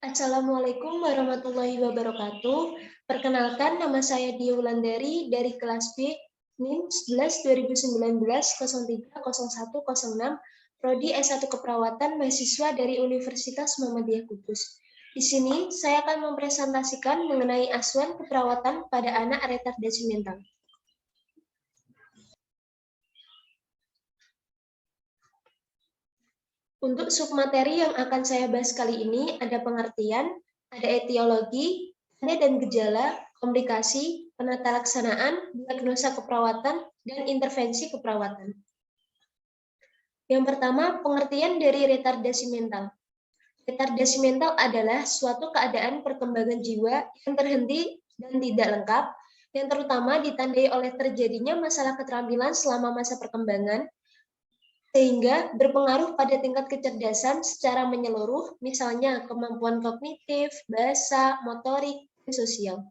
Assalamualaikum warahmatullahi wabarakatuh. Perkenalkan, nama saya Dia Wulandari dari kelas B, NIM 11 2019 030106, Prodi S1 Keperawatan, mahasiswa dari Universitas Muhammadiyah Kudus. Di sini, saya akan mempresentasikan mengenai asuhan keperawatan pada anak retardasi mental. Untuk submateri yang akan saya bahas kali ini ada pengertian, ada etiologi, tanda dan gejala, komplikasi, penata laksanaan, diagnosa keperawatan, dan intervensi keperawatan. Yang pertama, pengertian dari retardasi mental. Retardasi mental adalah suatu keadaan perkembangan jiwa yang terhenti dan tidak lengkap, yang terutama ditandai oleh terjadinya masalah keterampilan selama masa perkembangan, sehingga berpengaruh pada tingkat kecerdasan secara menyeluruh, misalnya kemampuan kognitif, bahasa, motorik, dan sosial.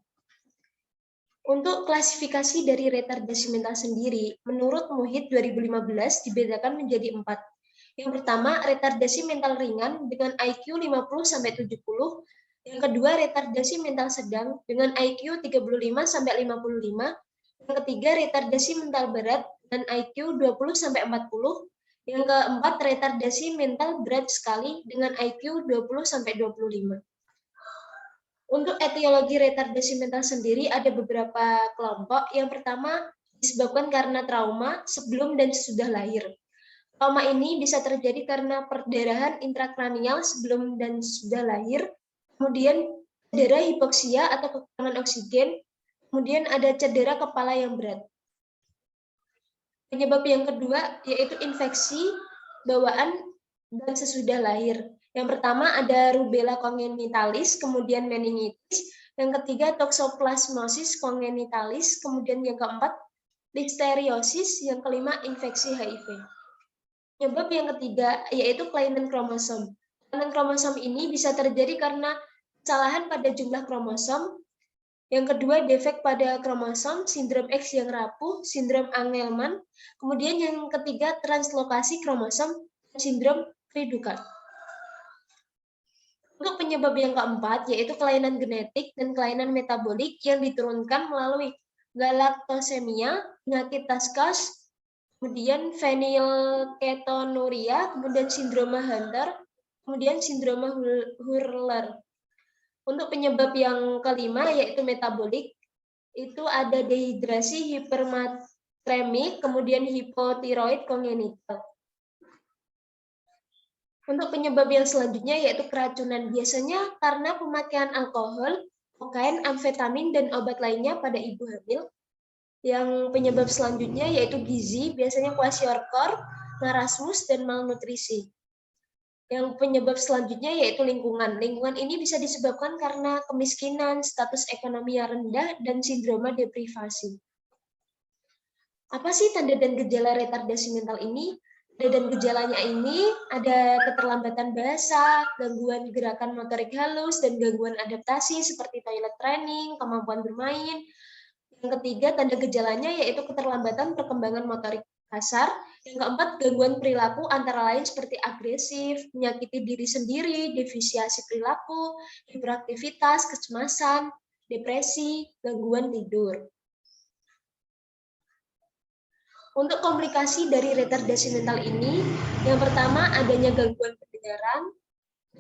Untuk klasifikasi dari retardasi mental sendiri, menurut Muhid 2015 dibedakan menjadi 4. Yang pertama, retardasi mental ringan dengan IQ 50-70. Yang kedua, retardasi mental sedang dengan IQ 35-55. Yang ketiga, retardasi mental berat dengan IQ 20-40. Yang keempat, retardasi mental berat sekali dengan IQ 20-25. Untuk etiologi retardasi mental sendiri ada beberapa kelompok. Yang pertama, disebabkan karena trauma sebelum dan sesudah lahir. Trauma ini bisa terjadi karena perdarahan intrakranial sebelum dan sesudah lahir, kemudian cedera hipoksia atau kekurangan oksigen, kemudian ada cedera kepala yang berat. Penyebab yang kedua yaitu infeksi bawaan dan sesudah lahir. Yang pertama ada rubella congenitalis, kemudian meningitis. Yang ketiga toxoplasmosis congenitalis, kemudian yang keempat listeriosis, yang kelima infeksi HIV. Penyebab yang ketiga yaitu kelainan kromosom. Kelainan kromosom ini bisa terjadi karena kesalahan pada jumlah kromosom. Yang kedua, defek pada kromosom, sindrom X yang rapuh, sindrom Angelman. Kemudian yang ketiga, translokasi kromosom, sindrom Cri-du-Chat. Untuk penyebab yang keempat, yaitu kelainan genetik dan kelainan metabolik yang diturunkan melalui galaktosemia, penyakit Taskas, kemudian fenilketonuria, kemudian sindroma Hunter, kemudian sindroma Hurler. Untuk penyebab yang kelima yaitu metabolik, itu ada dehidrasi hipernatremik, kemudian hipotiroid kongenital. Untuk penyebab yang selanjutnya yaitu keracunan, biasanya karena pemakaian alkohol, kokain, amfetamin, dan obat lainnya pada ibu hamil. Yang penyebab selanjutnya yaitu gizi, biasanya kwashiorkor, marasmus, dan malnutrisi. Yang penyebab selanjutnya yaitu lingkungan. Lingkungan ini bisa disebabkan karena kemiskinan, status ekonomi yang rendah, dan sindroma deprivasi. Apa sih tanda dan gejala retardasi mental ini? Tanda dan gejalanya ini ada keterlambatan bahasa, gangguan gerakan motorik halus, dan gangguan adaptasi seperti toilet training, kemampuan bermain. Yang ketiga, tanda gejalanya yaitu keterlambatan perkembangan motorik kasar. Yang keempat, gangguan perilaku antara lain seperti agresif, menyakiti diri sendiri, defisiasi perilaku, hiperaktivitas, kecemasan, depresi, gangguan tidur. Untuk komplikasi dari retardasi mental ini, yang pertama adanya gangguan pendengaran,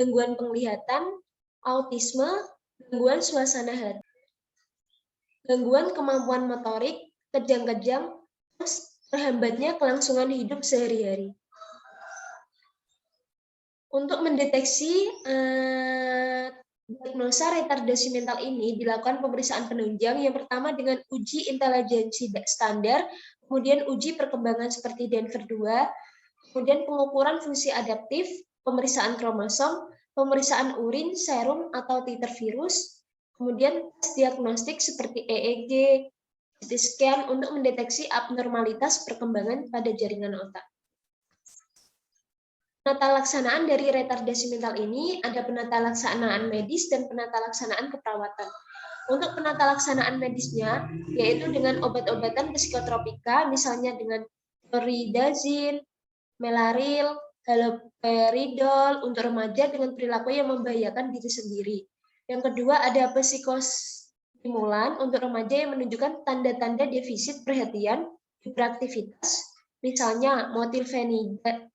gangguan penglihatan, autisme, gangguan suasana hati, gangguan kemampuan motorik, kejang-kejang, terhambatnya kelangsungan hidup sehari-hari. Untuk mendeteksi diagnosa retardasi mental ini dilakukan pemeriksaan penunjang. Yang pertama dengan uji intelijensi standar, kemudian uji perkembangan seperti Denver 2, kemudian pengukuran fungsi adaptif, pemeriksaan kromosom, pemeriksaan urin, serum atau titer virus, kemudian tes diagnostik seperti EEG, CT scan untuk mendeteksi abnormalitas perkembangan pada jaringan otak. Penata laksanaan dari retardasi mental ini ada penata laksanaan medis dan penata laksanaan keperawatan. Untuk penata laksanaan medisnya, yaitu dengan obat-obatan psikotropika, misalnya dengan chlorhexidine, melaril, haloperidol untuk remaja dengan perilaku yang membahayakan diri sendiri. Yang kedua ada psikostimulan untuk remaja yang menunjukkan tanda-tanda defisit perhatian, hiperaktivitas, misalnya metilfenidat.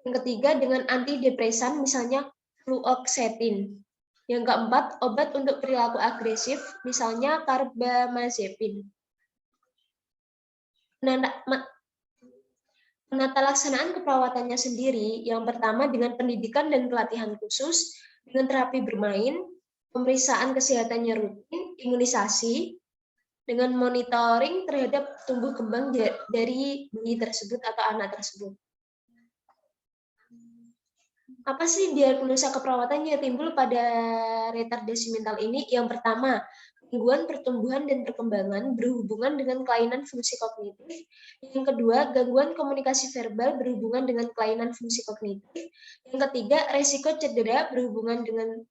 Yang ketiga dengan antidepresan, misalnya fluoxetine. Yang keempat, obat untuk perilaku agresif, misalnya carbamazepine. Penata laksanaan keperawatannya sendiri, yang pertama dengan pendidikan dan pelatihan khusus, dengan terapi bermain, pemeriksaan kesehatannya rutin, imunisasi, dengan monitoring terhadap tumbuh kembang dari bayi tersebut atau anak tersebut. Apa sih diagnosa keperawatan yang timbul pada retardasi mental ini? Yang pertama, gangguan pertumbuhan dan perkembangan berhubungan dengan kelainan fungsi kognitif. Yang kedua, gangguan komunikasi verbal berhubungan dengan kelainan fungsi kognitif. Yang ketiga, resiko cedera berhubungan dengan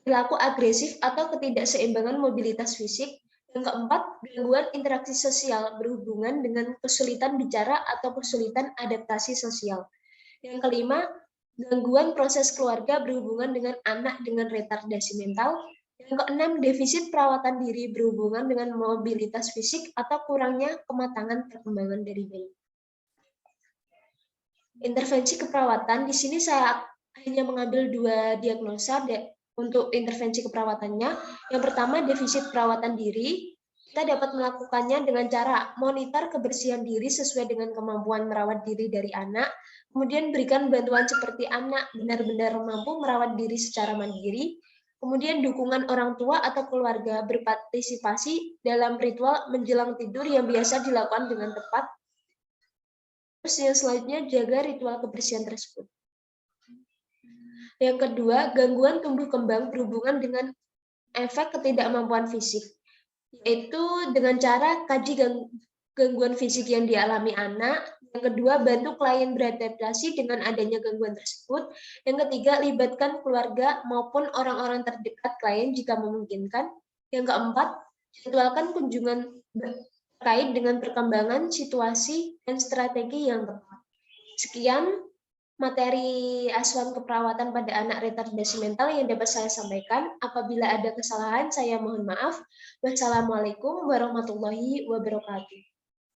perilaku agresif atau ketidakseimbangan mobilitas fisik. Yang keempat, gangguan interaksi sosial berhubungan dengan kesulitan bicara atau kesulitan adaptasi sosial. Yang kelima, gangguan proses keluarga berhubungan dengan anak dengan retardasi mental. Yang keenam, defisit perawatan diri berhubungan dengan mobilitas fisik atau kurangnya kematangan perkembangan dari bayi. Intervensi keperawatan, di sini saya hanya mengambil 2 diagnosa untuk intervensi keperawatannya. Yang pertama, defisit perawatan diri. Kita dapat melakukannya dengan cara monitor kebersihan diri sesuai dengan kemampuan merawat diri dari anak, kemudian berikan bantuan seperti anak benar-benar mampu merawat diri secara mandiri, kemudian dukungan orang tua atau keluarga berpartisipasi dalam ritual menjelang tidur yang biasa dilakukan dengan tepat. Terus yang selanjutnya, jaga ritual kebersihan tersebut. Yang kedua, gangguan tumbuh kembang berhubungan dengan efek ketidakmampuan fisik, yaitu dengan cara kaji gangguan fisik yang dialami anak. Yang kedua, bantu klien beradaptasi dengan adanya gangguan tersebut. Yang ketiga, libatkan keluarga maupun orang-orang terdekat klien jika memungkinkan. Yang keempat, jadwalkan kunjungan terkait dengan perkembangan, situasi, dan strategi yang tepat. Sekian materi asuhan keperawatan pada anak retardasi mental yang dapat saya sampaikan. Apabila ada kesalahan, saya mohon maaf. Wassalamualaikum warahmatullahi wabarakatuh.